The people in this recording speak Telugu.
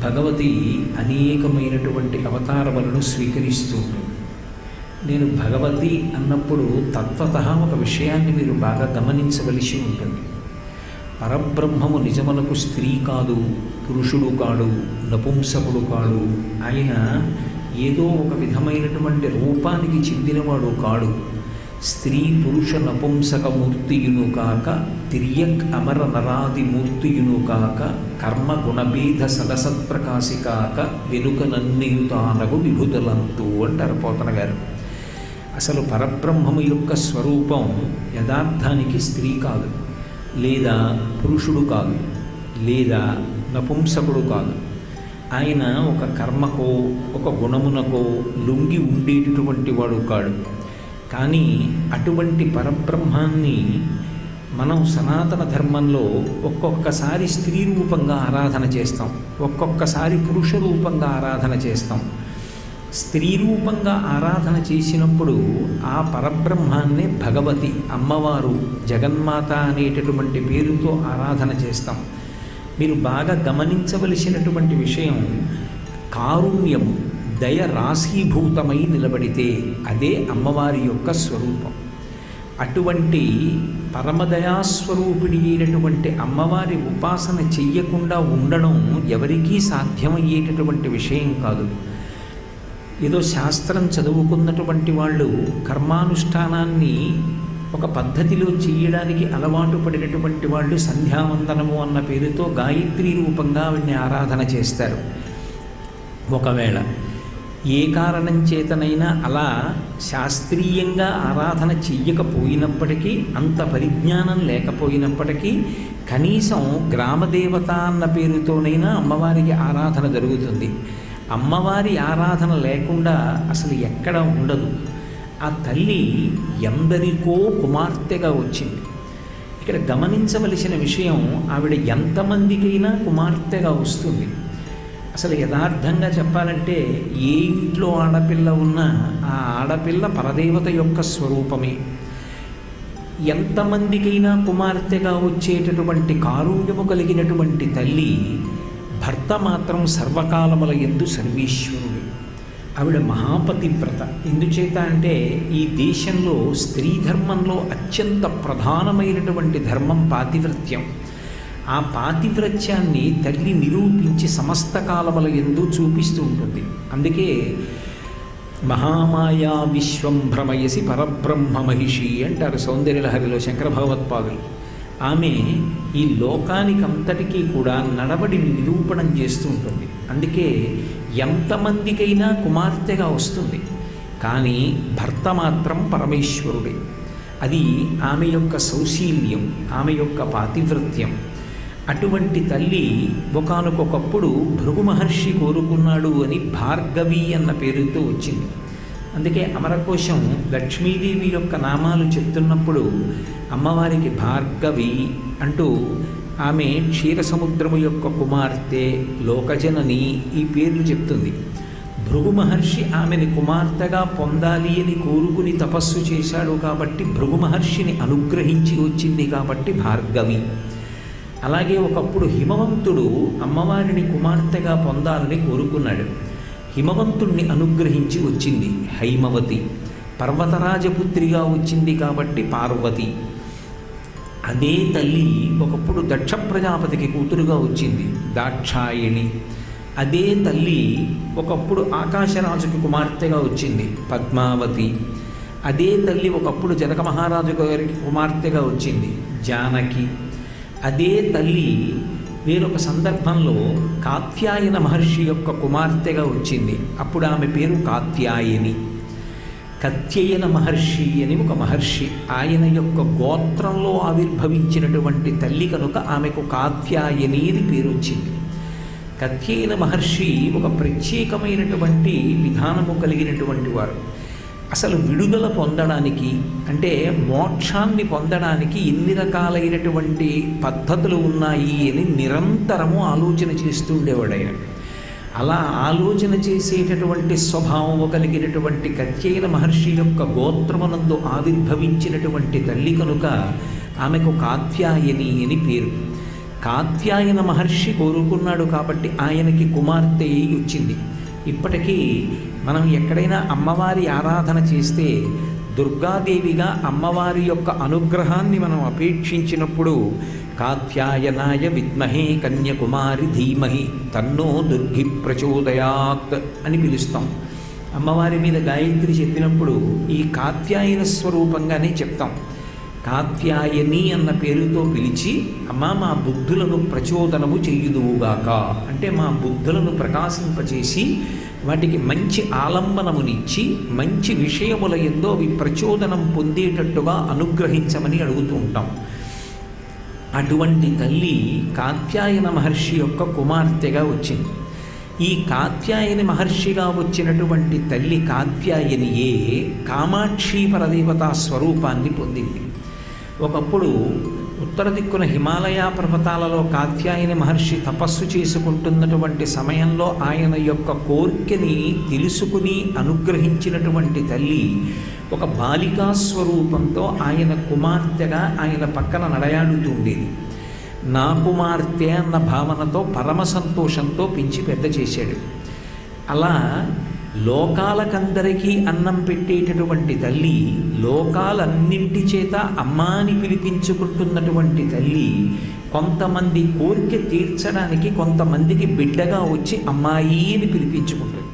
భగవతి అనేకమైనటువంటి అవతారములను స్వీకరిస్తూ ఉంటుంది. నేను భగవతి అన్నప్పుడు తత్వతః ఒక విషయాన్ని మీరు బాగా గమనించవలసి ఉంటుంది. పరబ్రహ్మము నిజమునకు స్త్రీ కాదు, పురుషుడు కాడు, నపుంసకుడు కాడు. ఆయన ఏదో ఒక విధమైనటువంటి రూపానికి చెందినవాడు కాడు. స్త్రీ పురుష నపుంసక మూర్తియును కాక, తిర్యక్ అమర నరాది మూర్తియును కాక, కర్మ గుణభేద సదసత్ప్రకాశి కాక, వెనుక నన్నియుతానగు విభుదలంతు అంటారు పోతన గారు. అసలు పరబ్రహ్మము యొక్క స్వరూపం యథార్థానికి స్త్రీ కాదు, లేదా పురుషుడు కాదు, లేదా నపుంసకుడు కాదు. ఆయన ఒక కర్మకో ఒక గుణమునకో లొంగి ఉండేటటువంటి వాడు కాడు. కానీ అటువంటి పరబ్రహ్మాన్ని మనం సనాతన ధర్మంలో ఒక్కొక్కసారి స్త్రీ రూపంగా ఆరాధన చేస్తాం, ఒక్కొక్కసారి పురుష రూపంగా ఆరాధన చేస్తాం. స్త్రీ రూపంగా ఆరాధన చేసినప్పుడు ఆ పరబ్రహ్మాన్నే భగవతి, అమ్మవారు, జగన్మాత అనేటటువంటి పేరుతో ఆరాధన చేస్తాం. మీరు బాగా గమనించవలసినటువంటి విషయం, కారుణ్యము, దయ రాశీభూతమై నిలబడితే అదే అమ్మవారి యొక్క స్వరూపం. అటువంటి పరమదయాస్వరూపిణి అయినటువంటి అమ్మవారి ఉపాసన చెయ్యకుండా ఉండడం ఎవరికీ సాధ్యమయ్యేటటువంటి విషయం కాదు. ఏదో శాస్త్రం చదువుకున్నటువంటి వాళ్ళు కర్మానుష్ఠానాన్ని ఒక పద్ధతిలో చేయడానికి అలవాటు పడినటువంటి వాళ్ళు సంధ్యావందనము అన్న పేరుతో గాయత్రి రూపంగా ఆవిడ్ని ఆరాధన చేస్తారు. ఒకవేళ ఏ కారణం చేతనైనా అలా శాస్త్రీయంగా ఆరాధన చెయ్యకపోయినప్పటికీ, అంత పరిజ్ఞానం లేకపోయినప్పటికీ, కనీసం గ్రామదేవత అన్న పేరుతోనైనా అమ్మవారికి ఆరాధన జరుగుతుంది. అమ్మవారి ఆరాధన లేకుండా అసలు ఎక్కడ ఉండదు. ఆ తల్లి ఎందరికో కుమార్తెగా వచ్చింది. ఇక్కడ గమనించవలసిన విషయం, ఆవిడ ఎంతమందికైనా కుమార్తెగా వస్తుంది. అసలు యథార్థంగా చెప్పాలంటే ఏ ఇంట్లో ఆడపిల్ల ఉన్నా ఆ ఆడపిల్ల పరదేవత యొక్క స్వరూపమే. ఎంతమందికైనా కుమార్తెగా వచ్చేటటువంటి కారుణ్యము కలిగినటువంటి తల్లి, భర్త మాత్రం సర్వకాలముల యందు సర్వేశ్వరుడు. ఆవిడ మహాపతివ్రత. ఎందుచేత అంటే ఈ దేశంలో స్త్రీ ధర్మంలో అత్యంత ప్రధానమైనటువంటి ధర్మం పాతివ్రత్యం. ఆ పాతివ్రత్యాన్ని తల్లి నిరూపించి సమస్త కాలముల యందు చూపిస్తూ ఉంటుంది. అందుకే మహామాయా విశ్వం భ్రమయసి పరబ్రహ్మ మహిషి అంటారు సౌందర్యలహరిలో శంకర భగవత్పాదులు. ఆమె ఈ లోకానికంతటికీ కూడా నడవడిని నిరూపణం చేస్తూ ఉంటుంది. అందుకే ఎంతమందికైనా కుమార్తెగా వస్తుంది, కానీ భర్త మాత్రం పరమేశ్వరుడే. అది ఆమె యొక్క సౌశీల్యం, ఆమె యొక్క పాతివ్రత్యం. అటువంటి తల్లి ఒకానొకప్పుడు భృగు మహర్షి కోరుకున్నాడు అని భార్గవి అన్న పేరుతో వచ్చింది. అందుకే అమరకోశం లక్ష్మీదేవి యొక్క నామాలు చెప్తున్నప్పుడు అమ్మవారికి భార్గవి అంటూ, ఆమె క్షీరసముద్రము యొక్క కుమార్తె, లోకజనని ఈ పేర్లు చెప్తుంది. భృగు మహర్షి ఆమెని కుమార్తెగా పొందాలి అని కోరుకుని తపస్సు చేశాడు కాబట్టి భృగు మహర్షిని అనుగ్రహించి వచ్చింది కాబట్టి భార్గవి. అలాగే ఒకప్పుడు హిమవంతుడు అమ్మవారిని కుమార్తెగా పొందాలని కోరుకున్నాడు. హిమవంతుణ్ణి అనుగ్రహించి వచ్చింది హైమవతి. పర్వతరాజపుత్రిగా వచ్చింది కాబట్టి పార్వతి. అదే తల్లి ఒకప్పుడు దక్ష ప్రజాపతికి కూతురుగా వచ్చింది దాక్షాయణి. అదే తల్లి ఒకప్పుడు ఆకాశరాజుకి కుమార్తెగా వచ్చింది పద్మావతి. అదే తల్లి ఒకప్పుడు జనక మహారాజు గారికి కుమార్తెగా వచ్చింది జానకి. అదే తల్లి వేరొక సందర్భంలో కాత్యాయన మహర్షి యొక్క కుమార్తెగా వచ్చింది. అప్పుడు ఆమె పేరు కాత్యాయని. కత్యయన మహర్షి అని ఒక మహర్షి, ఆయన యొక్క గోత్రంలో ఆవిర్భవించినటువంటి తల్లి కనుక ఆమెకు కాత్యాయని అని పేరు వచ్చింది. కత్యయన మహర్షి ఒక ప్రత్యేకమైనటువంటి విధానము కలిగినటువంటి వారు. అసలు విడుదల పొందడానికి, అంటే మోక్షాన్ని పొందడానికి ఎన్ని రకాలైనటువంటి పద్ధతులు ఉన్నాయి అని నిరంతరము ఆలోచన చేస్తూ ఉండేవాడు ఆయన. అలా ఆలోచన చేసేటటువంటి స్వభావము కలిగినటువంటి కత్యయన మహర్షి యొక్క గోత్రమునందు ఆవిర్భవించినటువంటి తల్లి కనుక ఆమెకు కాత్యాయని అని పేరు. కాత్యాయన మహర్షి కోరుకున్నాడు కాబట్టి ఆయనకి కుమార్తె వచ్చింది. ఇప్పటికీ మనం ఎక్కడైనా అమ్మవారి ఆరాధన చేస్తే దుర్గాదేవిగా అమ్మవారి యొక్క అనుగ్రహాన్ని మనం అపేక్షించినప్పుడు కాత్యాయనాయ విద్మహే కన్యకుమారి ధీమహి తన్నో దుర్గి ప్రచోదయాత్ అని పిలుస్తాం. అమ్మవారి మీద గాయత్రి చెప్పినప్పుడు ఈ కాత్యాయన స్వరూపంగానే చెప్తాం. కాత్యాయని అన్న పేరుతో పిలిచి అమ్మ మా బుద్ధులను ప్రచోదనము చెయ్యుదువుగాక అంటే మా బుద్ధులను ప్రకాశింపచేసి వాటికి మంచి ఆలంబనమునిచ్చి మంచి విషయముల యందు అవి ప్రచోదనం పొందేటట్టుగా అనుగ్రహించమని అడుగుతూ ఉంటాం. అటువంటి తల్లి కాత్యాయన మహర్షి యొక్క కుమార్తెగా వచ్చింది. ఈ కాత్యాయని మహర్షిగా వచ్చినటువంటి తల్లి కాత్యాయనియే కామాక్షి పరదేవతా స్వరూపాన్ని పొందింది. ఒకప్పుడు ఉత్తర దిక్కున హిమాలయ పర్వతాలలో కాత్యాయని మహర్షి తపస్సు చేసుకుంటున్నటువంటి సమయంలో ఆయన యొక్క కోరికని తెలుసుకుని అనుగ్రహించినటువంటి తల్లి ఒక బాలికా స్వరూపంతో ఆయన కుమార్తెగా ఆయన పక్కన నడయాడుతూ ఉండేది. నా కుమార్తె అన్న భావనతో పరమ సంతోషంతో పెంచి పెద్ద చేశాడు. అలా లోకాలకందరికీ అన్నం పెట్టేటటువంటి తల్లి, లోకాలన్నింటి చేత అమ్మా అని పిలిపించుకుంటున్నటువంటి తల్లి కొంతమంది కోరిక తీర్చడానికి కొంతమందికి బిడ్డగా వచ్చి అమ్మాయి అని పిలిపించుకుంటుంది.